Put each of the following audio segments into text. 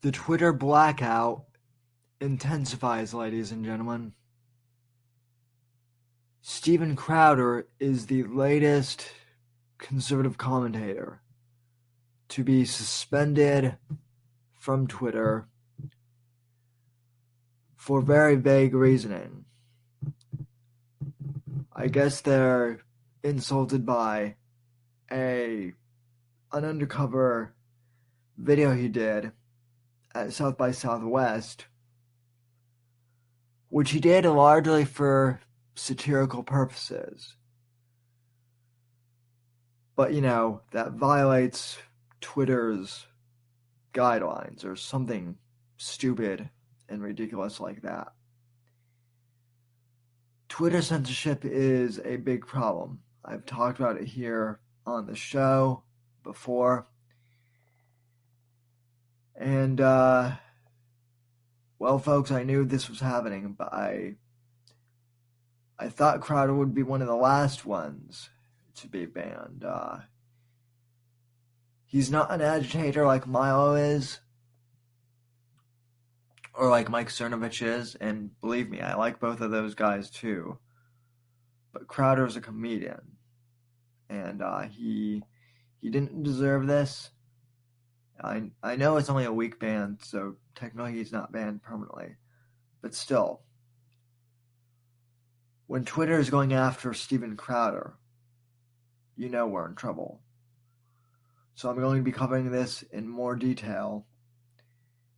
The Twitter blackout intensifies, ladies and gentlemen. Steven Crowder is the latest conservative commentator to be suspended from Twitter for very vague reasoning. I guess they're insulted by an undercover video he did at South by Southwest, which he did largely for satirical purposes. But, that violates Twitter's guidelines or something stupid and ridiculous like that. Twitter censorship is a big problem. I've talked about it here on the show before. And, well, folks, I knew this was happening, but I thought Crowder would be one of the last ones to be banned. He's not an agitator like Milo is, or like Mike Cernovich is, and believe me, I like both of those guys too. But Crowder's a comedian, and he didn't deserve this. I know it's only a week ban, so technically he's not banned permanently, but still, when Twitter is going after Steven Crowder, you know we're in trouble. So I'm going to be covering this in more detail.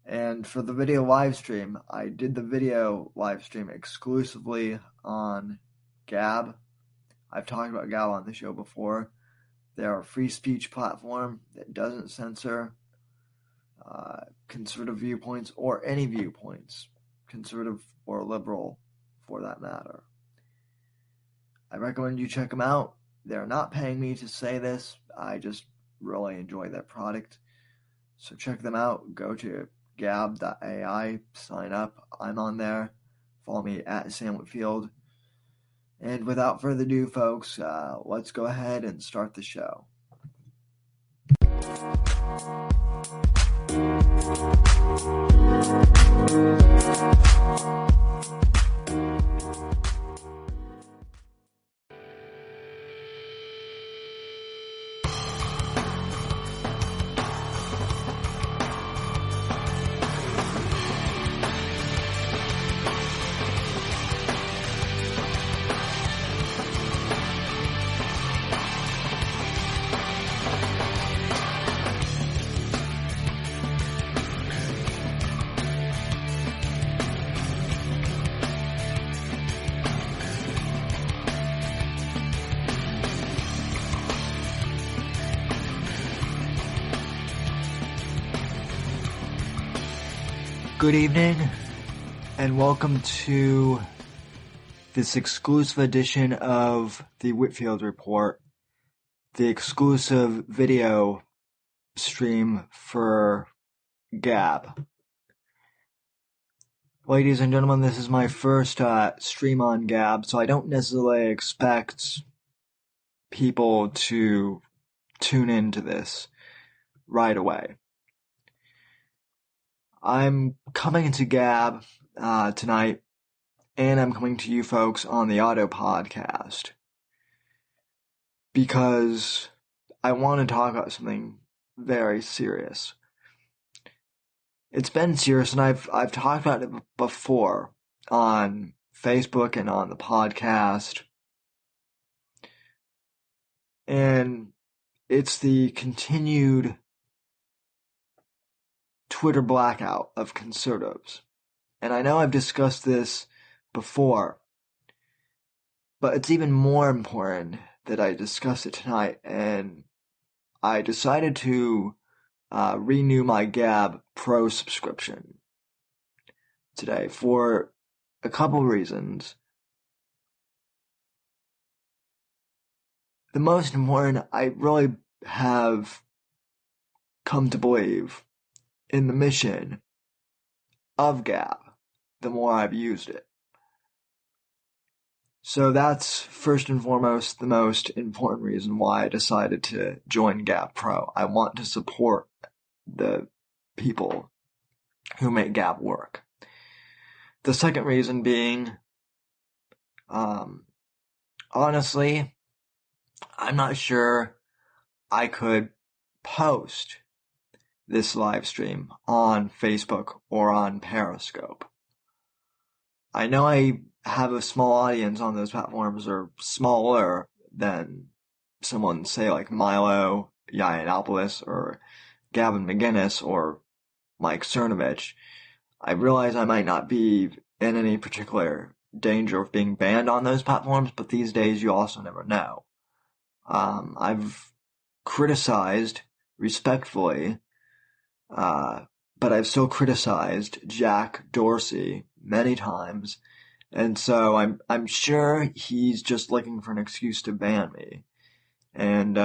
And for the video live stream, I did the video live stream exclusively on Gab. I've talked about Gab on the show before. They're a free speech platform that doesn't censor conservative viewpoints or any viewpoints, conservative or liberal for that matter. I recommend you check them out. They're not paying me to say this. I just really enjoy their product. So check them out. Go to gab.ai, sign up. I'm on there. Follow me at Sam Whitfield. And without further ado, folks, let's go ahead and start the show. Good evening, and welcome to this exclusive edition of the Whitfield Report, the exclusive video stream for Gab. Ladies and gentlemen, this is my first stream on Gab, so I don't necessarily expect people to tune into this right away. I'm coming to Gab tonight, and I'm coming to you folks on the auto podcast because I want to talk about something very serious. It's been serious, and I've talked about it before on Facebook and on the podcast, and it's the continued Twitter blackout of conservatives. And I know I've discussed this before, but it's even more important that I discuss it tonight. And I decided to renew my Gab Pro subscription today for a couple reasons. The most important, I really have come to believe in the mission of Gab, the more I've used it. So that's first and foremost the most important reason why I decided to join Gab Pro. I want to support the people who make Gab work. The second reason being, honestly, I'm not sure I could post this live stream on Facebook or on Periscope. I know I have a small audience on those platforms, or smaller than someone, say, like Milo Yiannopoulos or Gavin McGinnis or Mike Cernovich. I realize I might not be in any particular danger of being banned on those platforms, but these days you also never know. I've criticized respectfully, but I've still criticized Jack Dorsey many times, and so I'm sure he's just looking for an excuse to ban me. And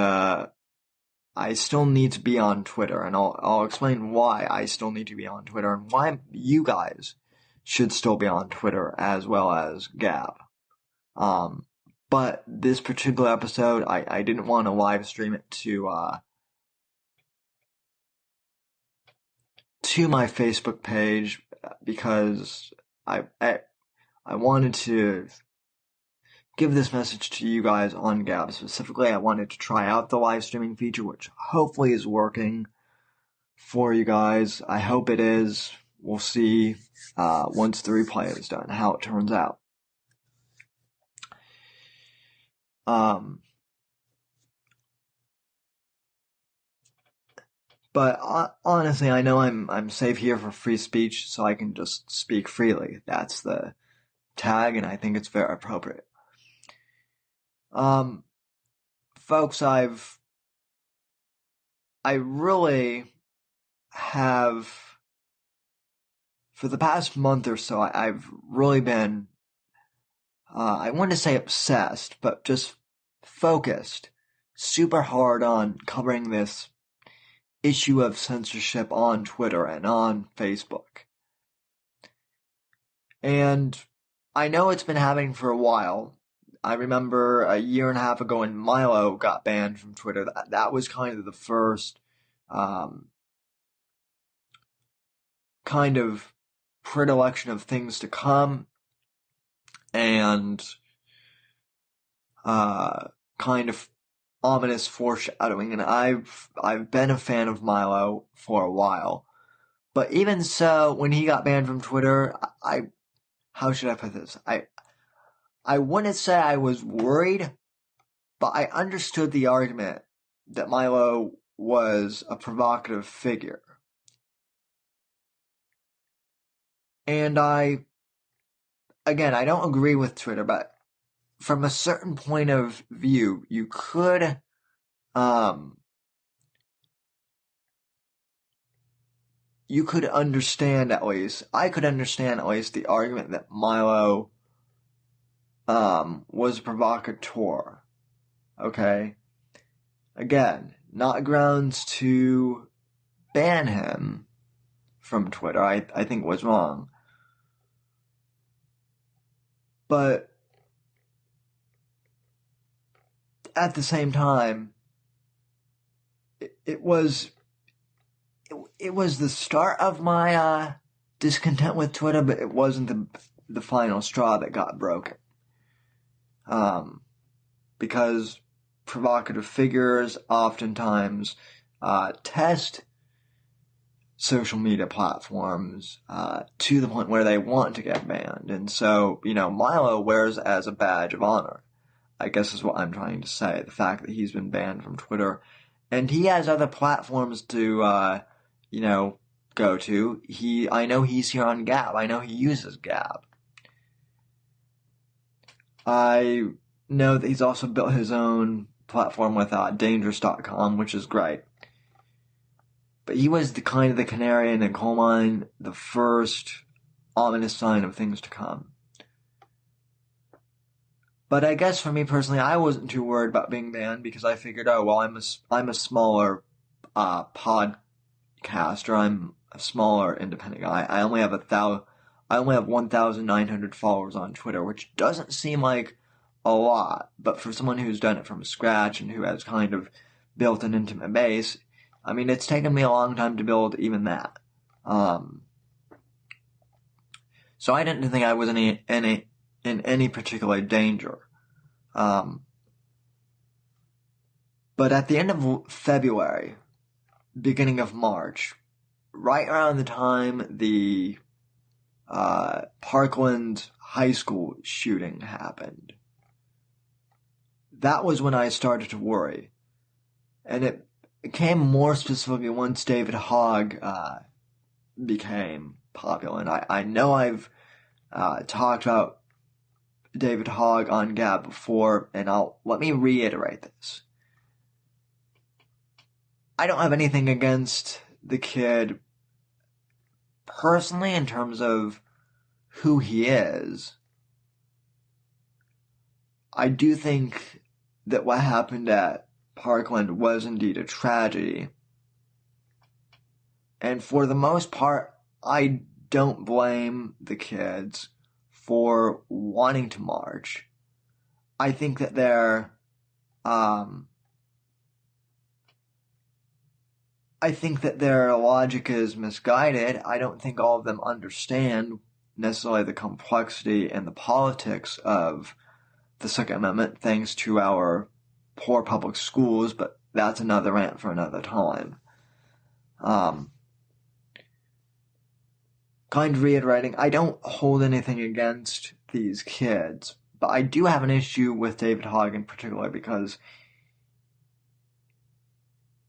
I still need to be on Twitter, and I'll explain why I still need to be on Twitter and why you guys should still be on Twitter as well as Gab. But this particular episode, I didn't want to live stream it to my Facebook page because I wanted to give this message to you guys on Gab specifically. I wanted to try out the live streaming feature, which hopefully is working for you guys. I hope it is. We'll see once the replay is done how it turns out. But honestly, I know I'm safe here for free speech, so I can just speak freely. That's the tag, and I think it's very appropriate. Folks, I really have, for the past month or so, I've really been, I want to say obsessed, but just focused super hard on covering this issue of censorship on Twitter and on Facebook. And I know it's been happening for a while. I remember a year and a half ago when Milo got banned from Twitter. That was kind of the first kind of predilection of things to come, and kind of ominous foreshadowing. And I've been a fan of Milo for a while. But even so, when he got banned from Twitter, how should I put this? I wouldn't say I was worried, but I understood the argument that Milo was a provocative figure. And I don't agree with Twitter, but from a certain point of view, you could understand at least, I could understand at least the argument that Milo was a provocateur. Okay? Again, not grounds to ban him from Twitter, I think was wrong. But at the same time, it was the start of my discontent with Twitter, but it wasn't the final straw that got broken. Because provocative figures oftentimes test social media platforms to the point where they want to get banned. And so, Milo wears as a badge of honor, I guess is what I'm trying to say. The fact that he's been banned from Twitter, and he has other platforms to, go to. I know he's here on Gab. I know he uses Gab. I know that he's also built his own platform with Dangerous.com, which is great. But he was the kind of the canary in the coal mine, the first ominous sign of things to come. But I guess for me personally, I wasn't too worried about being banned because I figured, I'm a smaller podcaster. I'm a smaller independent guy. I only have 1,900 followers on Twitter, which doesn't seem like a lot, but for someone who's done it from scratch and who has kind of built an intimate base, I mean, it's taken me a long time to build even that. So I didn't think I was in any particular danger. But at the end of February, beginning of March, right around the time the Parkland High School shooting happened, that was when I started to worry. And it came more specifically once David Hogg became popular. And I know I've talked about David Hogg on Gab before, and let me reiterate this. I don't have anything against the kid personally in terms of who he is. I do think that what happened at Parkland was indeed a tragedy. And for the most part, I don't blame the kids for wanting to march. I think that their logic is misguided. I don't think all of them understand necessarily the complexity and the politics of the Second Amendment, thanks to our poor public schools, but that's another rant for another time. Kind of reiterating, I don't hold anything against these kids, but I do have an issue with David Hogg in particular because,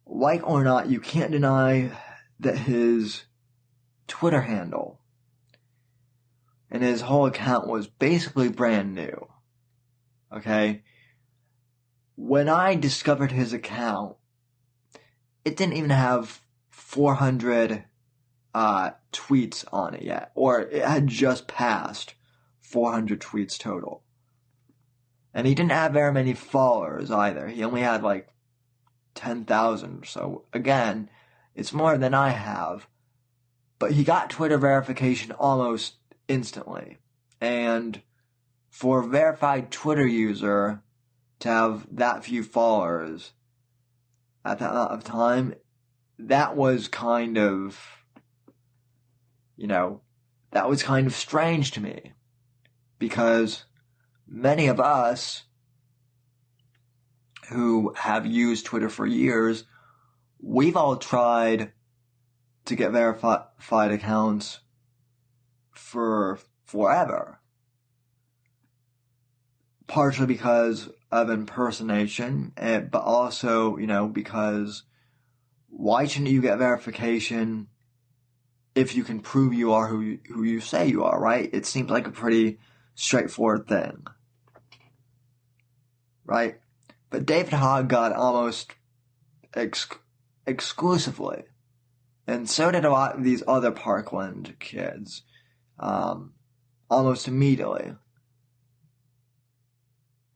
like or not, you can't deny that his Twitter handle and his whole account was basically brand new. Okay? When I discovered his account, it didn't even have 400 tweets on it yet, or it had just passed 400 tweets total. And he didn't have very many followers either. He only had like 10,000 or so. Again, it's more than I have, but he got Twitter verification almost instantly. And for a verified Twitter user to have that few followers at that amount of time, that was kind of, that was kind of strange to me. Because many of us who have used Twitter for years, we've all tried to get verified accounts for forever. Partially because of impersonation, but also, because why shouldn't you get verification if you can prove you are who you say you are, right? It seems like a pretty straightforward thing, right? But David Hogg got almost exclusively, and so did a lot of these other Parkland kids, almost immediately.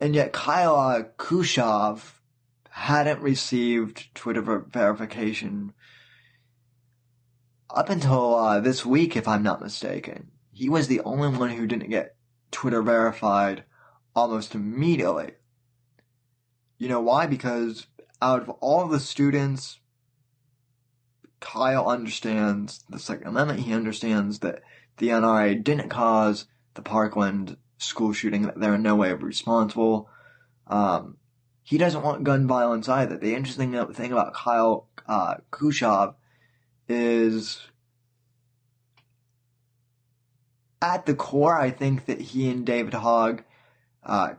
And yet Kyle Kushov hadn't received Twitter verification up until this week, if I'm not mistaken. He was the only one who didn't get Twitter verified almost immediately. You know why? Because out of all the students, Kyle understands the Second Amendment. He understands that the NRA didn't cause the Parkland school shooting, that they're in no way responsible. He doesn't want gun violence either. The interesting thing about Kyle Kushov is, at the core, I think that he and David Hogg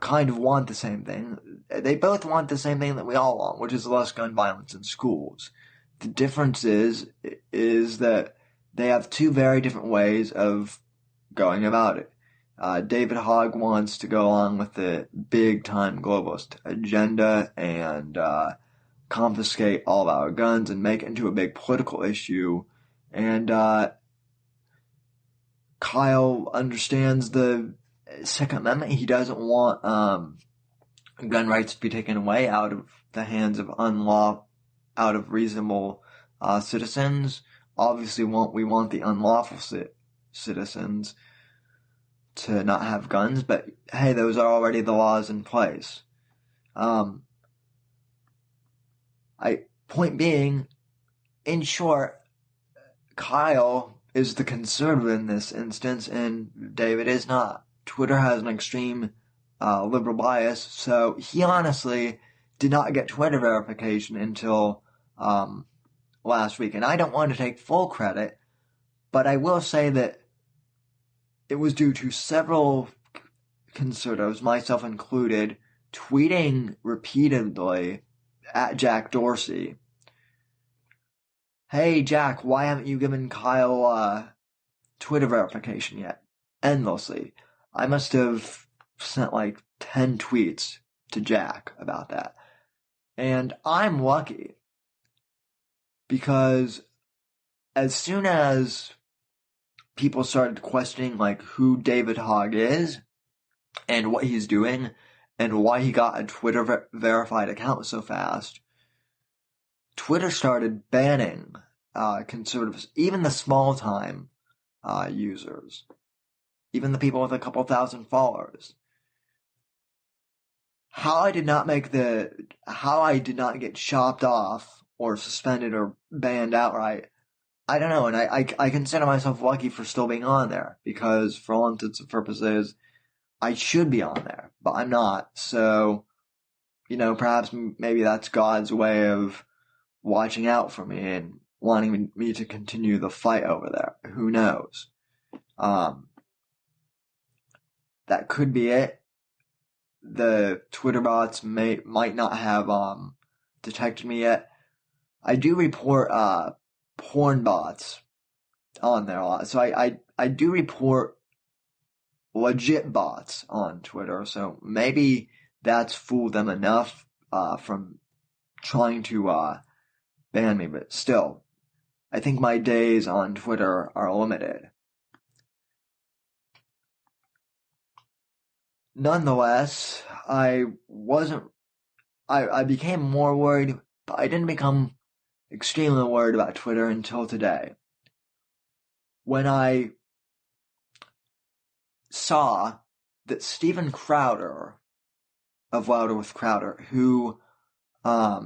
kind of want the same thing. They both want the same thing that we all want, which is less gun violence in schools. The difference is that they have two very different ways of going about it. David Hogg wants to go along with the big-time globalist agenda and confiscate all of our guns and make it into a big political issue. And Kyle understands the Second Amendment. He doesn't want gun rights to be taken away out of the hands of reasonable citizens. Obviously, we want the unlawful citizens to not have guns, but hey, those are already the laws in place. Point being, in short, Kyle is the conservative in this instance, and David is not. Twitter has an extreme liberal bias, so he honestly did not get Twitter verification until last week. And I don't want to take full credit, but I will say that it was due to several conservatives, myself included, tweeting repeatedly at Jack Dorsey, "Hey Jack, why haven't you given Kyle Twitter verification yet?" Endlessly. I must have sent like 10 tweets to Jack about that. And I'm lucky because as soon as people started questioning like who David Hogg is and what he's doing and why he got a Twitter verified account so fast, Twitter started banning conservatives, even the small-time users, even the people with a couple thousand followers. How I did not get chopped off or suspended or banned outright, I don't know, and I consider myself lucky for still being on there, because for all intents and purposes, I should be on there, but I'm not, so, perhaps maybe that's God's way of watching out for me and wanting me to continue the fight over there. Who knows? That could be it. The Twitter bots might not have detected me yet. I do report porn bots on there a lot, so I do report legit bots on Twitter, so maybe that's fooled them enough from trying to ban me, but still, I think my days on Twitter are limited. Nonetheless, I became more worried, but I didn't become extremely worried about Twitter until today, when I saw that Steven Crowder of Louder with Crowder, who I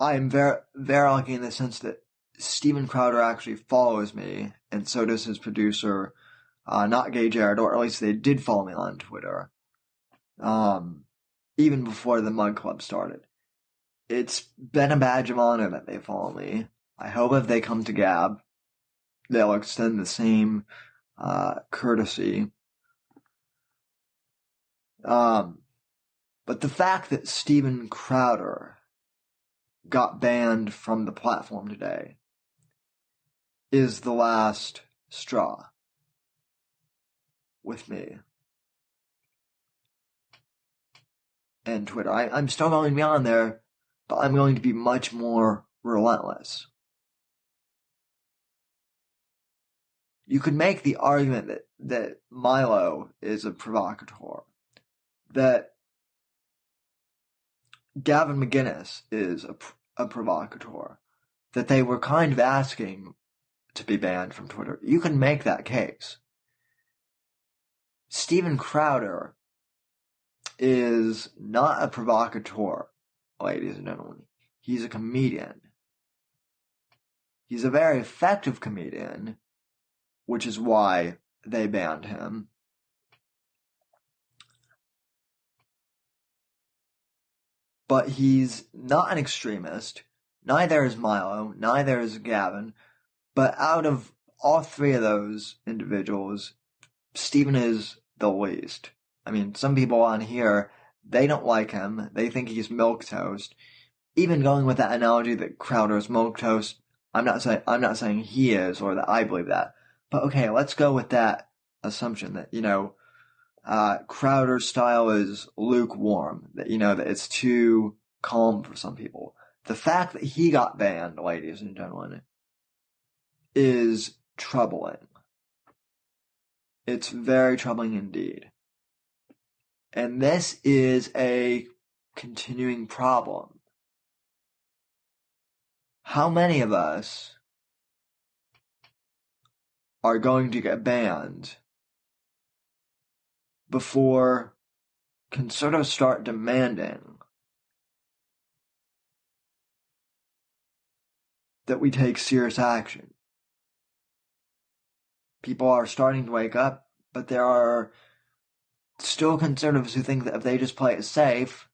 am very, very lucky in the sense that Steven Crowder actually follows me, and so does his producer, Not Gay Jared, or at least they did follow me on Twitter, even before the Mug Club started. It's been a badge of honor that they follow me. I hope if they come to Gab, they'll extend the same courtesy. But the fact that Steven Crowder got banned from the platform today is the last straw with me and Twitter. I'm still going to be on there, but I'm going to be much more relentless. You could make the argument that Milo is a provocateur, that Gavin McGinnis is a provocateur, that they were kind of asking to be banned from Twitter. You can make that case. Steven Crowder is not a provocateur, ladies and gentlemen. He's a comedian. He's a very effective comedian, which is why they banned him. But he's not an extremist. Neither is Milo. Neither is Gavin. But out of all three of those individuals, Steven is the least. I mean, some people on here, they don't like him. They think he's milquetoast. Even going with that analogy that Crowder is milquetoast, I'm not saying he is or that I believe that. But okay, let's go with that assumption that, Crowder's style is lukewarm, that, that it's too calm for some people. The fact that he got banned, ladies and gentlemen, is troubling. It's very troubling indeed. And this is a continuing problem. How many of us are going to get banned before conservatives start demanding that we take serious action? people are starting to wake up, but there are still conservatives who think that if they just play it safe,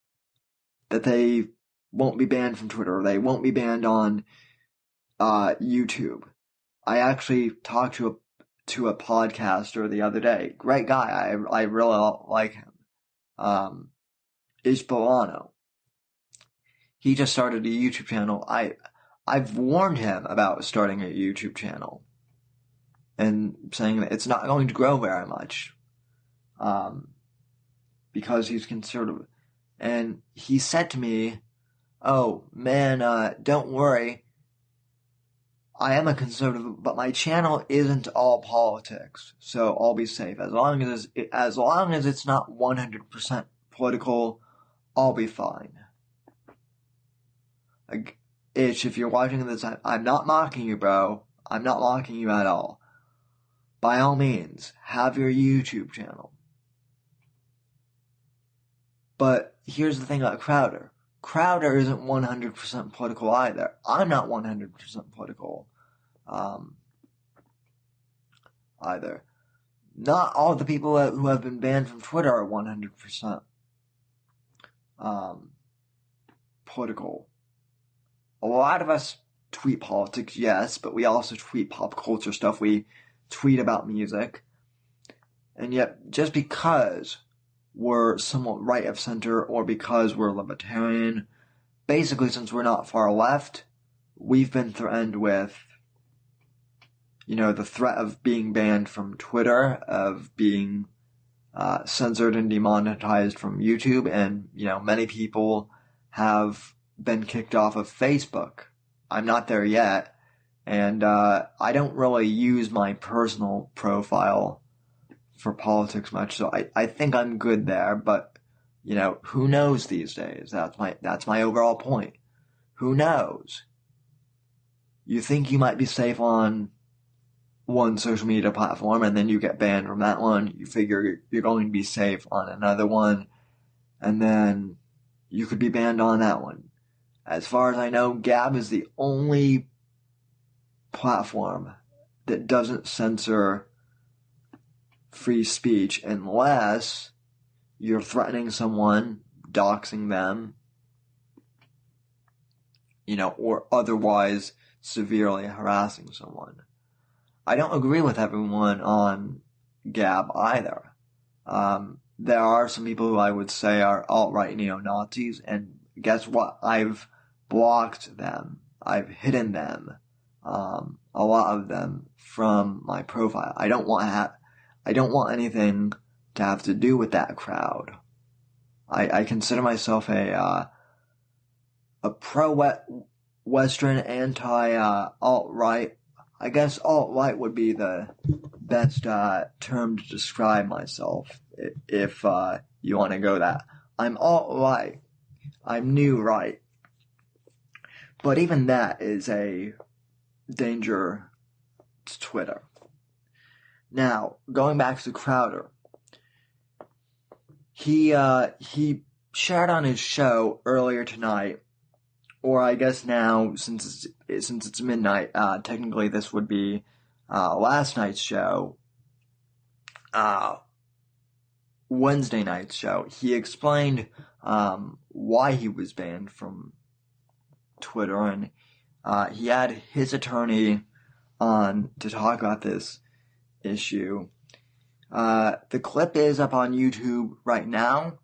that they won't be banned from Twitter, or they won't be banned on YouTube. I actually talked to a podcaster the other day. Great guy. I really like him. Isbolano. He just started a YouTube channel. I've warned him about starting a YouTube channel and saying that it's not going to grow very much because he's conservative. And he said to me, "Oh man, don't worry. I am a conservative, but my channel isn't all politics, so I'll be safe. As long as it's not 100% political, I'll be fine." Itch, if you're watching this, I'm not mocking you, bro. I'm not mocking you at all. By all means, have your YouTube channel. But here's the thing about Crowder. Crowder isn't 100% political either. I'm not 100% political either. Not all the people who have been banned from Twitter are 100% political. A lot of us tweet politics, yes, but we also tweet pop culture stuff. We tweet about music. And yet, just because we're somewhat right of center or because we're libertarian, basically since we're not far left, we've been threatened with, the threat of being banned from Twitter, of being censored and demonetized from YouTube, and, many people have been kicked off of Facebook. I'm not there yet, and I don't really use my personal profile for politics much, so I think I'm good there, but, who knows these days? That's my overall point. Who knows? You think you might be safe on one social media platform, and then you get banned from that one. You figure you're going to be safe on another one, and then you could be banned on that one. As far as I know, Gab is the only platform that doesn't censor free speech unless you're threatening someone, doxing them, or otherwise severely harassing someone. I don't agree with everyone on Gab either. There are some people who I would say are alt-right neo-Nazis, and guess what? I've blocked them. I've hidden them, a lot of them, from my profile. I don't want anything to have to do with that crowd. I consider myself a pro-Western, anti-alt-right. I guess alt-right would be the best term to describe myself, if you want to go that. I'm alt-right. I'm new right. But even that is a danger to Twitter. Now, going back to Crowder, he shared on his show earlier tonight, or I guess now, since it's midnight, technically this would be last night's show, Wednesday night's show. He explained why he was banned from Twitter, and he had his attorney on to talk about this issue. The clip is up on YouTube right now.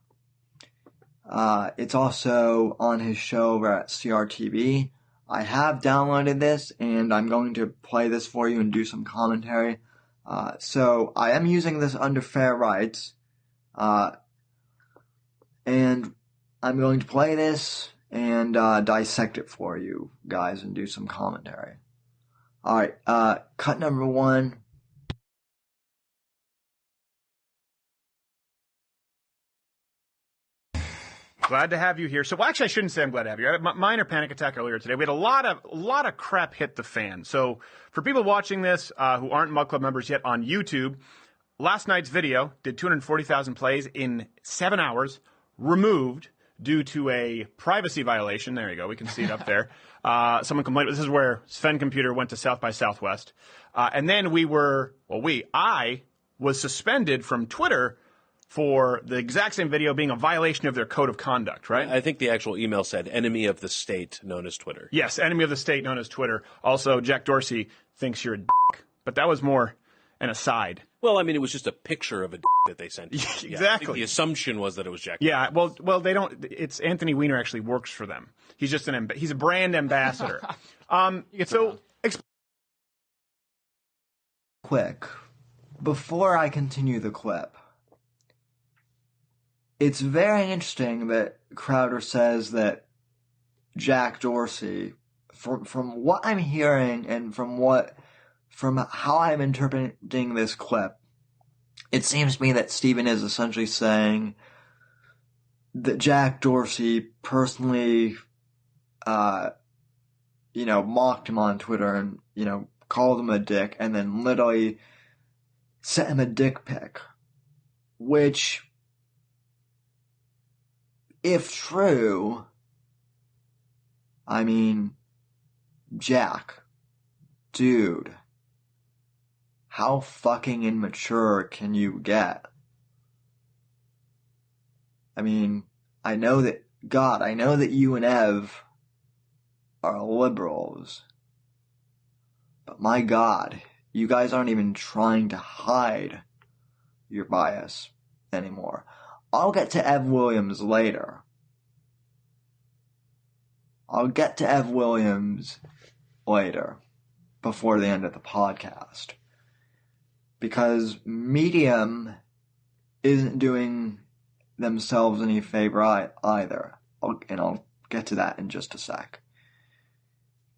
It's also on his show over at CRTV. I have downloaded this, and I'm going to play this for you and do some commentary. So I am using this under fair rights, and I'm going to play this and dissect it for you guys and do some commentary. Alright, cut number 1. Glad to have you here. So, well, actually, I shouldn't say I'm glad to have you. I had a minor panic attack earlier today. We had a lot of crap hit the fan. So, for people watching this who aren't Mug Club members yet on YouTube, last night's video did 240,000 plays in 7 hours, removed due to a privacy violation. There you go. We can see it up there. Someone complained. This is where Sven Computer went to South by Southwest. And then I was suspended from Twitter for the exact same video being a violation of their code of conduct, right? I think the actual email said enemy of the state known as Twitter. Yes, enemy of the state known as Twitter. Also, Jack Dorsey thinks you're a dick, but that was more an aside. Well, I mean, it was just a picture of a dick that they sent you. Exactly. Yeah, I think the assumption was that it was Jack. Yeah, well, they don't. It's Anthony Weiner actually works for them. He's just he's a brand ambassador. Quick, before I continue the clip, it's very interesting that Crowder says that Jack Dorsey, from what I'm hearing and from how I'm interpreting this clip, it seems to me that Stephen is essentially saying that Jack Dorsey personally, mocked him on Twitter and, called him a dick and then literally sent him a dick pic, which, if true, I mean, Jack, dude, how fucking immature can you get? I mean, I know that you and Ev are liberals, but my God, you guys aren't even trying to hide your bias anymore. I'll get to Ev Williams later. Before the end of the podcast. Because Medium isn't doing themselves any favor either. And I'll get to that in just a sec.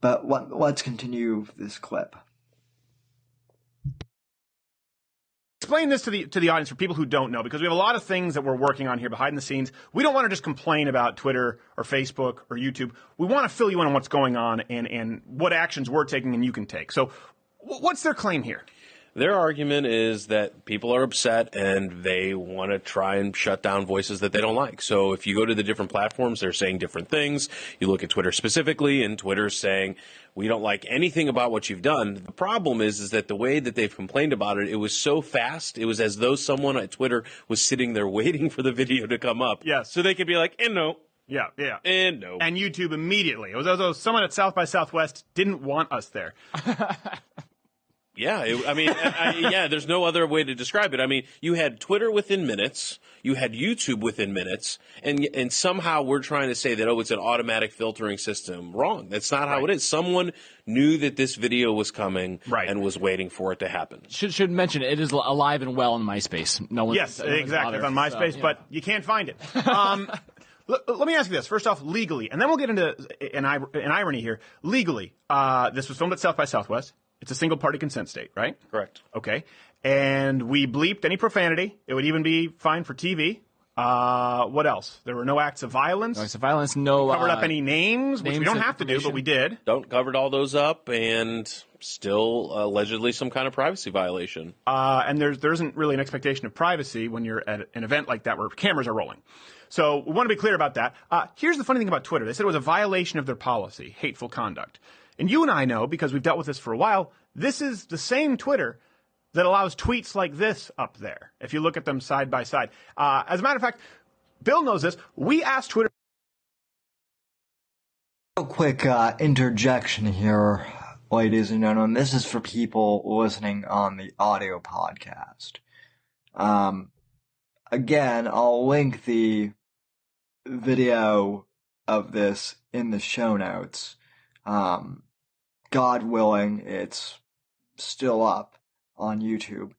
But let's continue this clip. Explain this to the audience for people who don't know, because we have a lot of things that we're working on here behind the scenes. We don't want to just complain about Twitter or Facebook or YouTube. We want to fill you in on what's going on and what actions we're taking and you can take. So what's their claim here? Their argument is that people are upset and they want to try and shut down voices that they don't like. So if you go to the different platforms, they're saying different things. You look at Twitter specifically, and Twitter's saying, we don't like anything about what you've done. The problem is that the way that they've complained about it, it was so fast. It was as though someone at Twitter was sitting there waiting for the video to come up. Yes. So they could be like, and no. Yeah. And no. And YouTube immediately. It was as though someone at South by Southwest didn't want us there. Yeah, there's no other way to describe it. I mean, you had Twitter within minutes, you had YouTube within minutes, and somehow we're trying to say that, it's an automatic filtering system. Wrong. That's not how it is. Someone knew that this video was coming and was waiting for it to happen. Should mention it is alive and well on MySpace. Yes, exactly. It's on MySpace, but you can't find it. Let me ask you this. First off, legally, and then we'll get into an irony here. Legally, this was filmed at South by Southwest. It's a single-party consent state, right? Correct. Okay. And we bleeped any profanity. It would even be fine for TV. What else? There were no acts of violence. No acts of violence, no... We covered up any names, which we don't have to do, but we did. Covered all those up, and still allegedly some kind of privacy violation. And there isn't really an expectation of privacy when you're at an event like that where cameras are rolling. So we want to be clear about that. Here's the funny thing about Twitter. They said it was a violation of their policy, hateful conduct. And you and I know, because we've dealt with this for a while, this is the same Twitter that allows tweets like this up there, if you look at them side by side. As a matter of fact, Bill knows this. We asked Twitter... A quick interjection here, ladies and gentlemen. This is for people listening on the audio podcast. Again, I'll link the video of this in the show notes. God willing, it's still up on YouTube.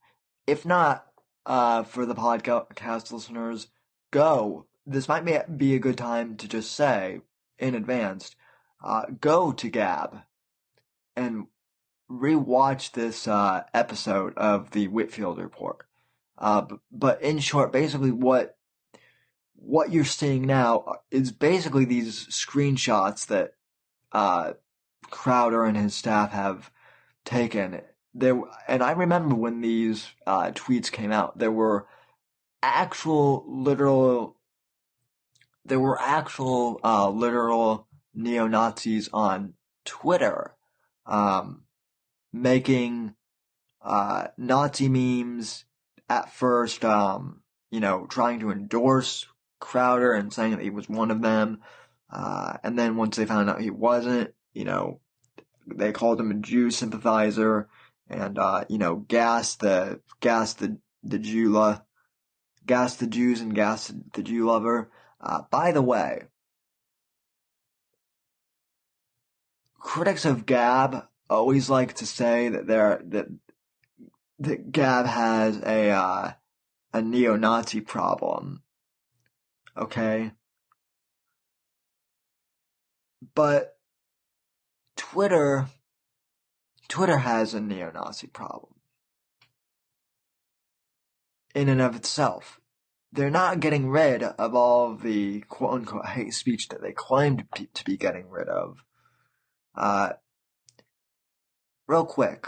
If not, for the podcast listeners, go. This might be a good time to just say, in advance, go to Gab and rewatch this episode of the Whitfield report. But in short, basically what you're seeing now is basically these screenshots that Crowder and his staff have taken. And I remember when these tweets came out, there were actual literal there were actual literal neo-Nazis on Twitter making Nazi memes at first, trying to endorse Crowder and saying that he was one of them. And then once they found out he wasn't, they called him a Jew sympathizer and, gassed the Jews and gassed the Jew lover. By the way, critics of Gab always like to say that Gab has a neo-Nazi problem. Okay? But Twitter has a neo-Nazi problem. In and of itself. They're not getting rid of all of the quote-unquote hate speech that they claim to be getting rid of. Real quick.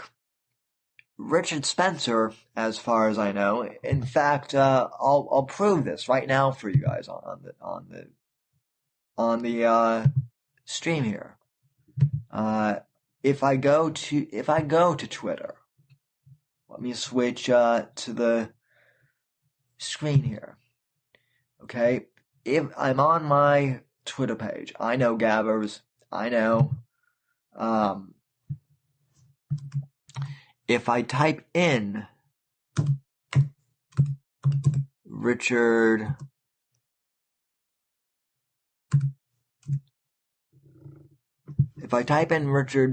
Richard Spencer, as far as I know, in fact, I'll prove this right now for you guys on the stream here. If I go to Twitter, let me switch to the screen here. Okay, if I'm on my Twitter page, I know Gabbers, I know. If I type in Richard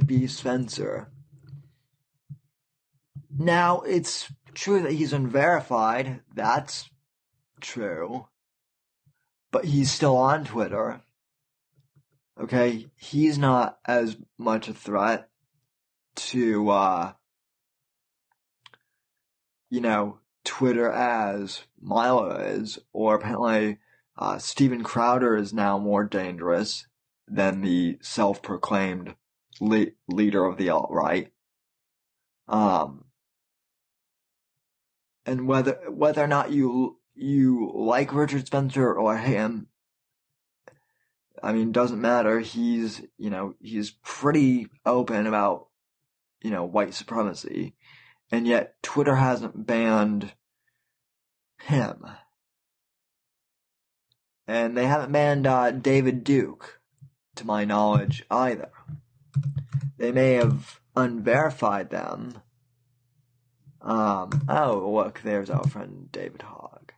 B. Spencer, now it's true that he's unverified, that's true, but he's still on Twitter. Okay, he's not as much a threat to, Twitter as Milo is, or apparently Steven Crowder is now more dangerous than the self-proclaimed leader of the alt-right. And whether or not you like Richard Spencer or him, doesn't matter. He's pretty open about, white supremacy. And yet Twitter hasn't banned him. And they haven't banned David Duke, to my knowledge, either. They may have unverified them. Oh, look, there's our friend David Hogg.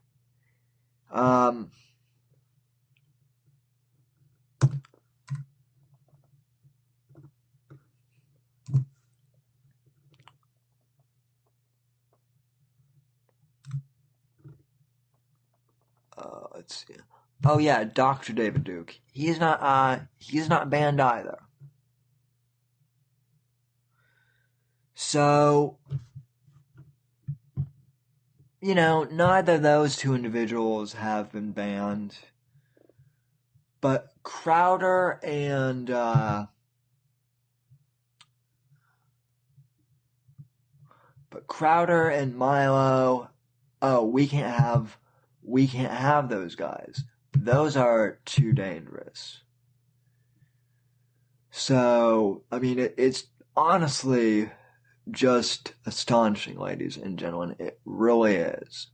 Let's see. Oh yeah, Dr. David Duke. He's not banned either. So, neither of those two individuals have been banned. But Crowder and Milo, we can't have those guys. Those are too dangerous. So, it's honestly just astonishing, ladies and gentlemen. It really is.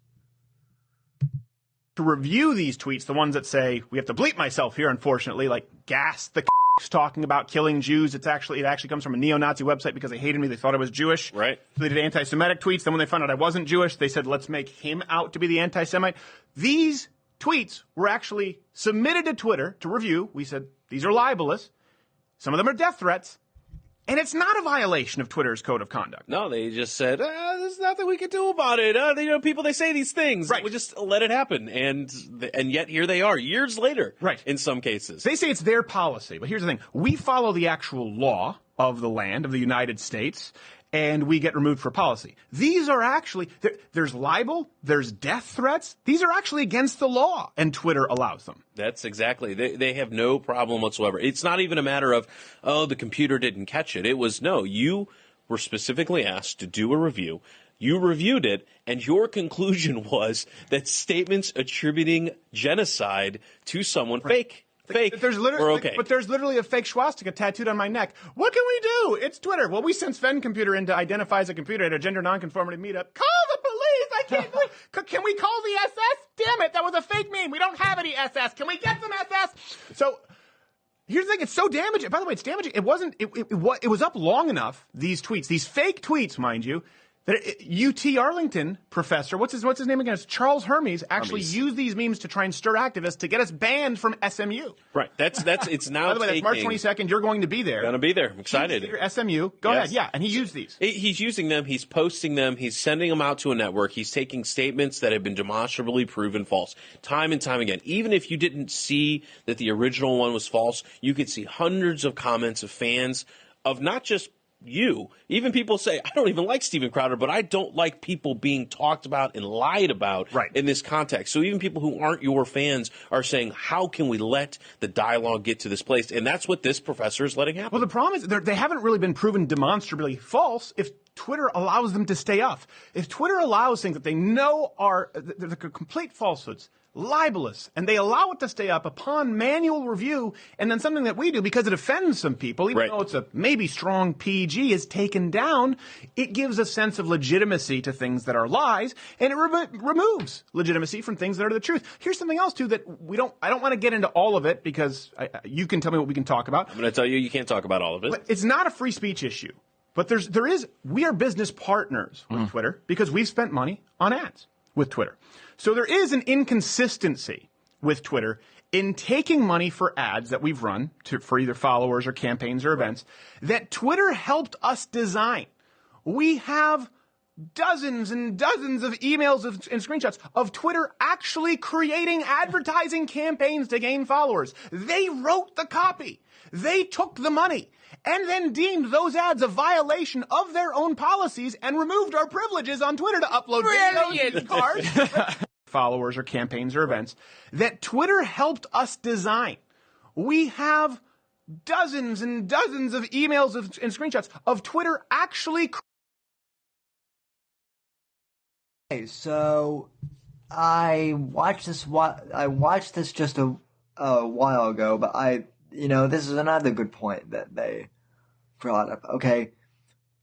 To review these tweets, the ones that say, we have to bleep myself here, unfortunately, like gas the talking about killing Jews. It actually comes from a neo-Nazi website because they hated me. They thought I was Jewish. Right. So they did anti-Semitic tweets. Then when they found out I wasn't Jewish, they said, let's make him out to be the anti-Semite. These tweets were actually submitted to Twitter to review. We said, these are libelous. Some of them are death threats. And it's not a violation of Twitter's code of conduct. No, they just said, there's nothing we can do about it. People, they say these things. Right. We just let it happen. And yet here they are, years later. Right. In some cases. They say it's their policy. But here's the thing. We follow the actual law of the land, of the United States, and we get removed for policy. These are actually, there's libel, there's death threats. These are actually against the law, and Twitter allows them. That's exactly. They have no problem whatsoever. It's not even a matter of, the computer didn't catch it. It was, no, you were specifically asked to do a review. You reviewed it, and your conclusion was that statements attributing genocide to someone fake. There's literally, We're okay. But there's literally a fake swastika tattooed on my neck. What can we do? It's Twitter. Well, we sent Sven Computer in to identify as a computer at a gender nonconformity meetup. Call the police! I can't believe. Can we call the SS? Damn it! That was a fake meme. We don't have any SS. Can we get some SS? So. Here's the thing, it's so damaging. By the way, it's damaging. It was up long enough, these tweets, these fake tweets, mind you, that UT Arlington professor, what's his name again? It's Charles Hermes, actually used these memes to try and stir activists to get us banned from SMU. Right. It's now By the way, that's March 22nd. You're going to be there. Going to be there. I'm excited. Your SMU. Go ahead. Yeah. And he used these. He's using them. He's posting them. He's sending them out to a network. He's taking statements that have been demonstrably proven false time and time again. Even if you didn't see that the original one was false, you could see hundreds of comments of fans of not just you. Even people say, I don't even like Steven Crowder, but I don't like people being talked about and lied about in this context. So even people who aren't your fans are saying, how can we let the dialogue get to this place? And that's what this professor is letting happen. Well, the problem is they haven't really been proven demonstrably false if Twitter allows them to stay up. If Twitter allows things that they know are they're complete falsehoods, libelous, and they allow it to stay up upon manual review, and then something that we do because it offends some people, even though it's a maybe strong PG, is taken down, it gives a sense of legitimacy to things that are lies, and it removes legitimacy from things that are the truth. Here's something else, too, that I don't want to get into all of it because you can tell me what we can talk about. I'm going to tell you can't talk about all of it. But it's not a free speech issue. But we are business partners with Twitter because we've spent money on ads with Twitter. So there is an inconsistency with Twitter in taking money for ads that we've run for either followers or campaigns or events that Twitter helped us design. We have dozens and dozens of emails and screenshots of Twitter actually creating advertising campaigns to gain followers. They wrote the copy. They took the money and then deemed those ads a violation of their own policies and removed our privileges on Twitter to upload videos and cards, followers or campaigns or events that Twitter helped us design. We have dozens and dozens of emails and screenshots of Twitter actually. Okay, so I watched this just a while ago, but this is another good point that they brought up. Okay,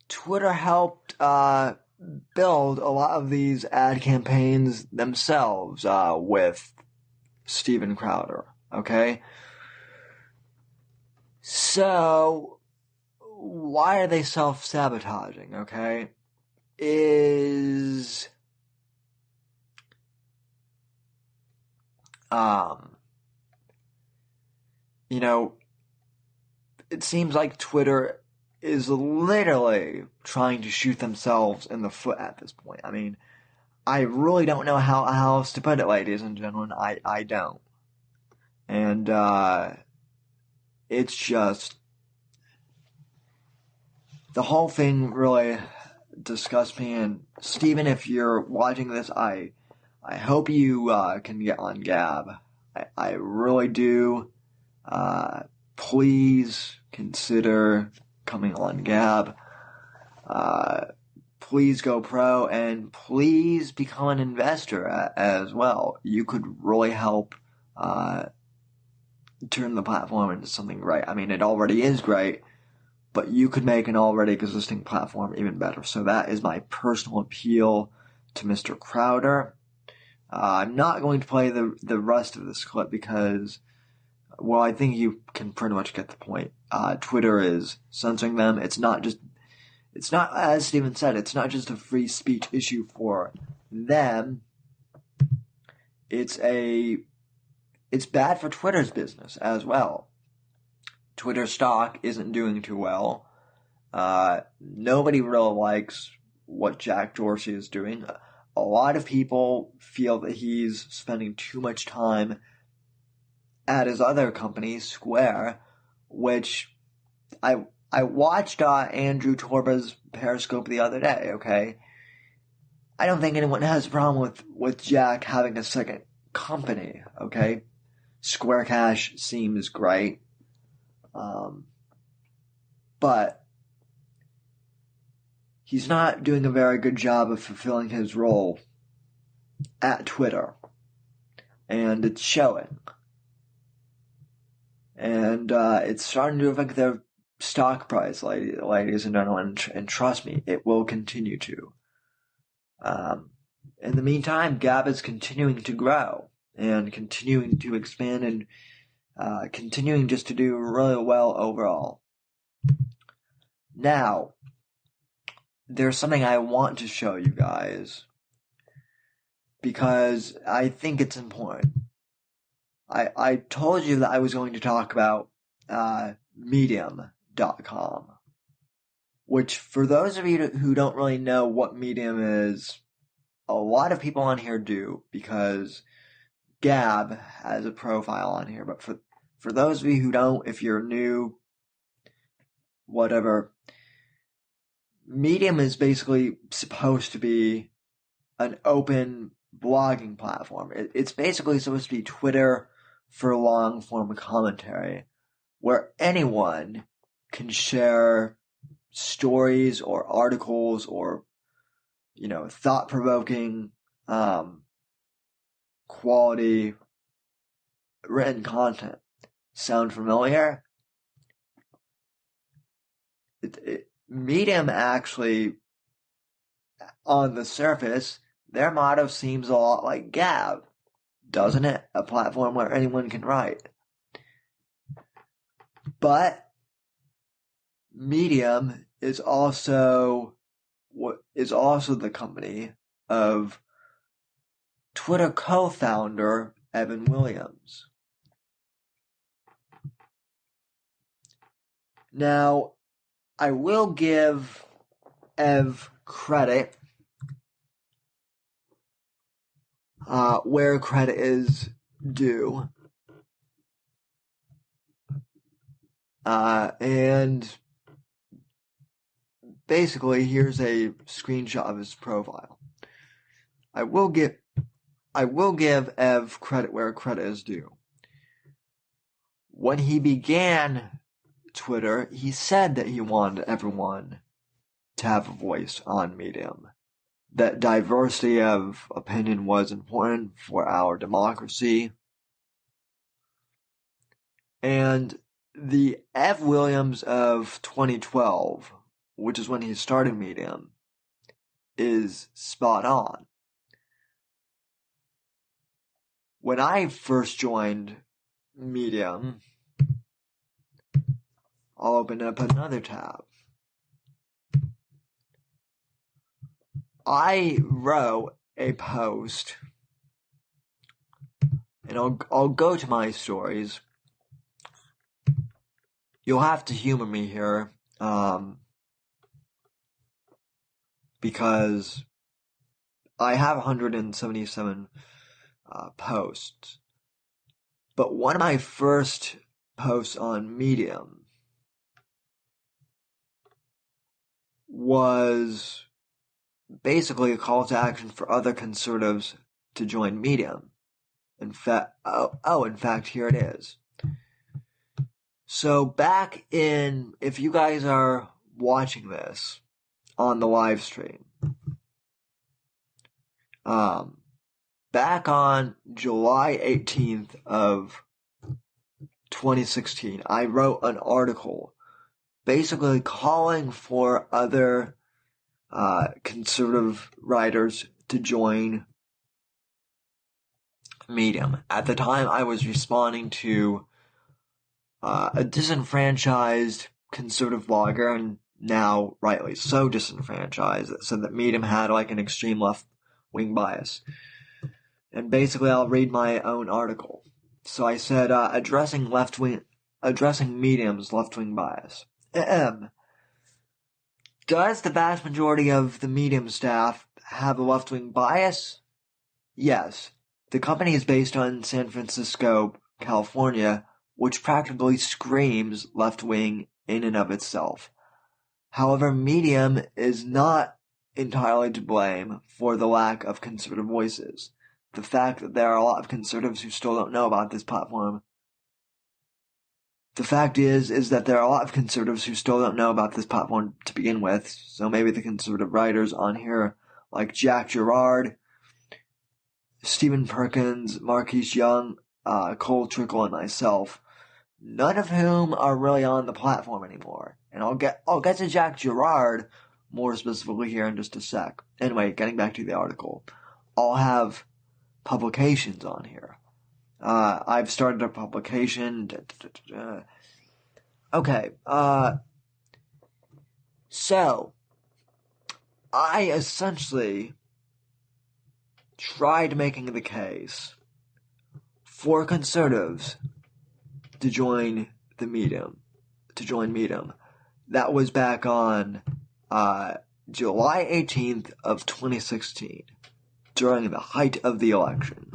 Twitter helped build a lot of these ad campaigns themselves with Steven Crowder. Okay, so why are they self-sabotaging? Okay, it seems like Twitter is literally trying to shoot themselves in the foot at this point. I mean, I really don't know how else to put it, ladies and gentlemen. I don't. And, it's just, the whole thing really disgusts me. And Steven, if you're watching this, I hope you can get on Gab. I really do. Please consider coming on Gab. Please go pro, and please become an investor as well. You could really help turn the platform into something great. I mean, it already is great, but you could make an already existing platform even better. So that is my personal appeal to Mr. Crowder. I'm not going to play the rest of this clip because, well, I think you can pretty much get the point. Twitter is censoring them. It's not, as Steven said, it's not just a free speech issue for them. It's bad for Twitter's business as well. Twitter stock isn't doing too well. Nobody really likes what Jack Dorsey is doing. A lot of people feel that he's spending too much time at his other company, Square, which I watched Andrew Torba's Periscope the other day, okay? I don't think anyone has a problem with Jack having a second company, okay? Square Cash seems great. But he's not doing a very good job of fulfilling his role at Twitter. And it's showing. And it's starting to affect their stock price, ladies and gentlemen. And trust me, it will continue to. In the meantime, Gab is continuing to grow and continuing to expand and continuing just to do really well overall. Now, there's something I want to show you guys because I think it's important. I told you that I was going to talk about Medium.com, which for those of you who don't really know what Medium is, a lot of people on here do because Gab has a profile on here. But for those of you who don't, if you're new, whatever, Medium is basically supposed to be an open blogging platform. It's basically supposed to be Twitter for long form commentary, where anyone can share stories or articles or, thought-provoking, quality written content. Sound familiar? Medium actually, on the surface, their motto seems a lot like Gab, doesn't it? A platform where anyone can write. But Medium is also the company of Twitter co-founder Evan Williams. Now, I will give Ev credit where credit is due. And basically, here's a screenshot of his profile. I will give Ev credit where credit is due. When he began Twitter, he said that he wanted everyone to have a voice on Medium. That diversity of opinion was important for our democracy. And the Ev Williams of 2012, which is when he started Medium, is spot on. When I first joined Medium, I'll open up another tab. I wrote a post, and I'll go to my stories. You'll have to humor me here, because I have 177 posts. But one of my first posts on Medium was basically a call to action for other conservatives to join Medium. In fact, here it is. So back in, if you guys are watching this on the live stream, back on July 18th of 2016, I wrote an article basically calling for other conservative writers to join Medium. At the time, I was responding to a disenfranchised conservative blogger, and now rightly so disenfranchised, that said that Medium had like an extreme left-wing bias. And basically, I'll read my own article. So I said, addressing Medium's left-wing bias. Does the vast majority of the Medium staff have a left-wing bias? Yes. The company is based on San Francisco, California, which practically screams left-wing in and of itself. However, Medium is not entirely to blame for the lack of conservative voices. The fact that there are a lot of conservatives who still don't know about this platform the fact is that there are a lot of conservatives who still don't know about this platform to begin with. So maybe the conservative writers on here, like Jack Gerard, Stephen Perkins, Marquise Young, Cole Trickle, and myself, none of whom are really on the platform anymore. And I'll get to Jack Gerard more specifically here in just a sec. Anyway, getting back to the article, I'll have publications on here. I've started a publication. Okay. So I essentially tried making the case for conservatives to join the Medium. That was back on July 18th of 2016, during the height of the election.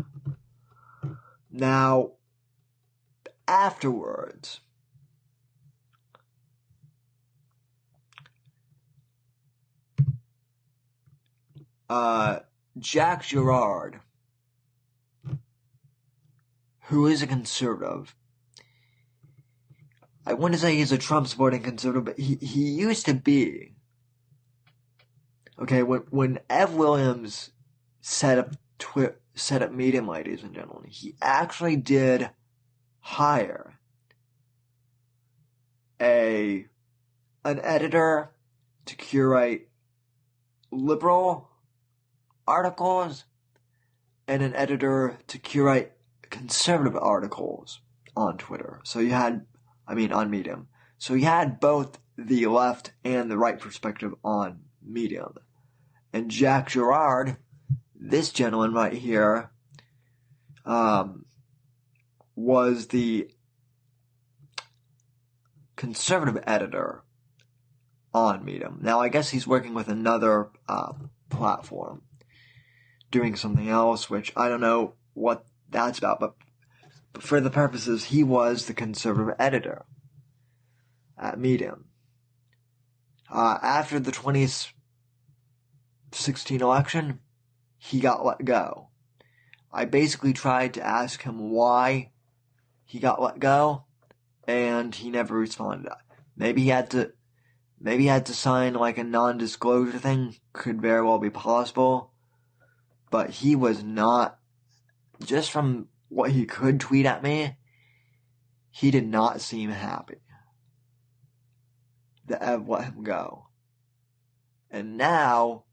Now, afterwards, Jack Gerard, who is a conservative, I want to say he's a Trump supporting conservative, but he used to be. Okay, when Ev Williams set up Medium, ladies and gentlemen, he actually did hire an editor to curate liberal articles and an editor to curate conservative articles on Twitter. On Medium. So you had both the left and the right perspective on Medium. And Jack Gerard, this gentleman right here, was the conservative editor on Medium. Now, I guess he's working with another platform, doing something else, which I don't know what that's about, but for the purposes, he was the conservative editor at Medium. After the 2016 election, he got let go. I basically tried to ask him why he got let go, and he never responded. Maybe he had to sign like a non-disclosure thing. Could very well be possible. But he was not, just from what he could tweet at me, he did not seem happy that Ev let him go. And now,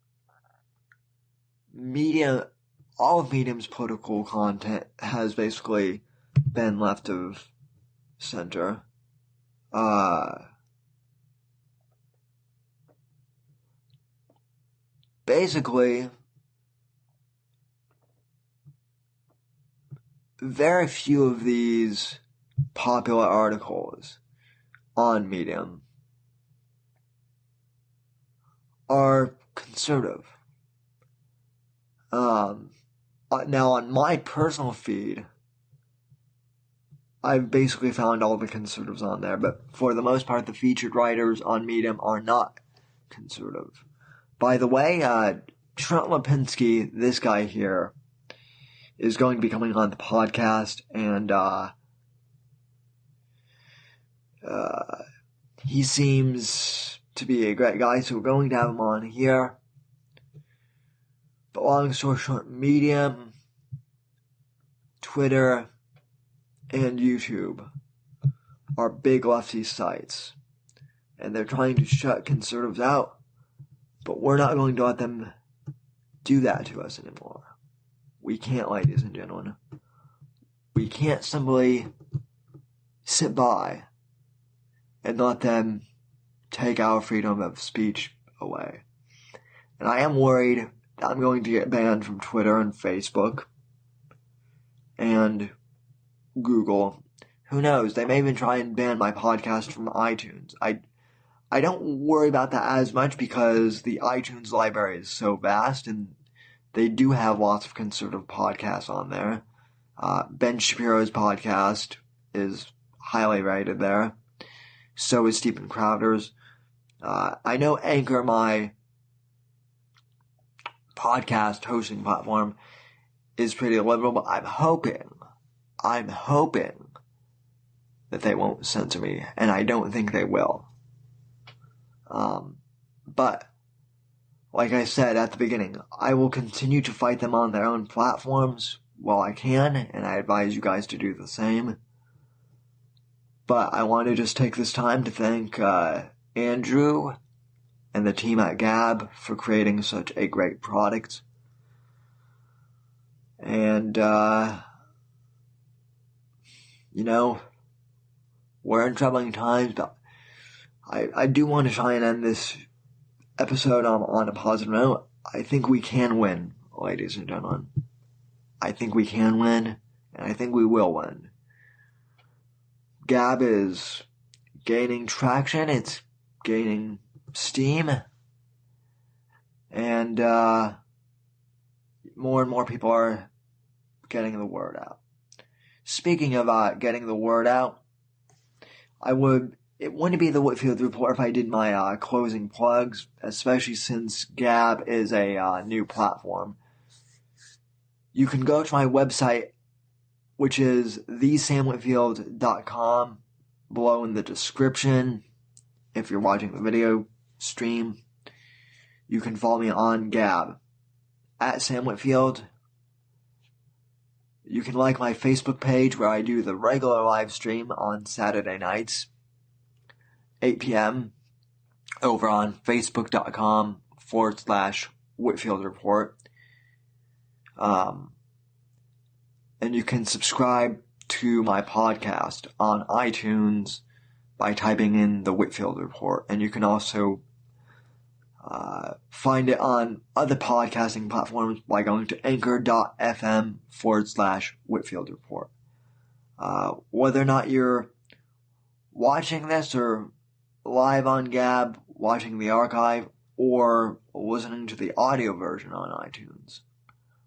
all of Medium's political content has basically been left of center. Basically, very few of these popular articles on Medium are conservative. Now, on my personal feed, I've basically found all the conservatives on there, but for the most part, the featured writers on Medium are not conservative. By the way, Trent Lipinski, this guy here, is going to be coming on the podcast, and he seems to be a great guy, so we're going to have him on here. But long story short, Medium, Twitter, and YouTube are big lefty sites, and they're trying to shut conservatives out, but we're not going to let them do that to us anymore. We can't, ladies and gentlemen. We can't simply sit by and let them take our freedom of speech away. And I am worried that I'm going to get banned from Twitter and Facebook and Google. Who knows? They may even try and ban my podcast from iTunes. I don't worry about that as much because the iTunes library is so vast, and they do have lots of conservative podcasts on there. Ben Shapiro's podcast is highly rated there. So is Stephen Crowder's. I know Anchor, my podcast hosting platform, is pretty liberal, but I'm hoping that they won't censor me, and I don't think they will. But, like I said at the beginning, I will continue to fight them on their own platforms while I can, and I advise you guys to do the same. But I want to just take this time to thank Andrew and the team at Gab for creating such a great product. And, we're in troubling times, but I do want to try and end this episode on a positive note. I think we can win, ladies and gentlemen. I think we can win, and I think we will win. Gab is gaining traction, it's gaining steam, and more and more people are getting the word out. Speaking of getting the word out, it wouldn't be the Whitfield Report if I did my closing plugs, especially since Gab is a new platform. You can go to my website, which is thesamwhitfield.com, below in the description. If you're watching the video stream, you can follow me on Gab at Sam Whitfield. You can like my Facebook page where I do the regular live stream on Saturday nights, 8 p.m. over on facebook.com/Whitfield Report. And you can subscribe to my podcast on iTunes by typing in the Whitfield Report. And you can also find it on other podcasting platforms by going to anchor.fm/Whitfield Report. Whether or not you're watching this or live on Gab, watching the archive, or listening to the audio version on iTunes,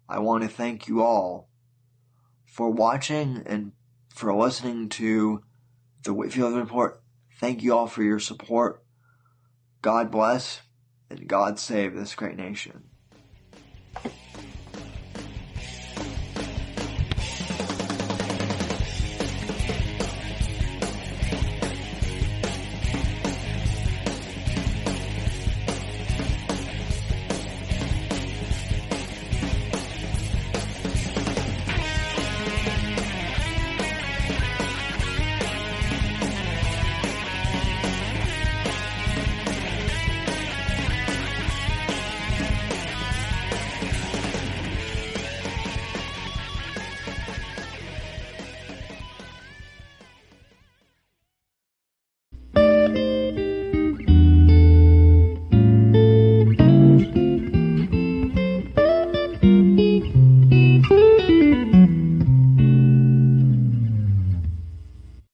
I want to thank you all for watching and for listening to the Whitfield Report. Thank you all for your support. God bless and God save this great nation.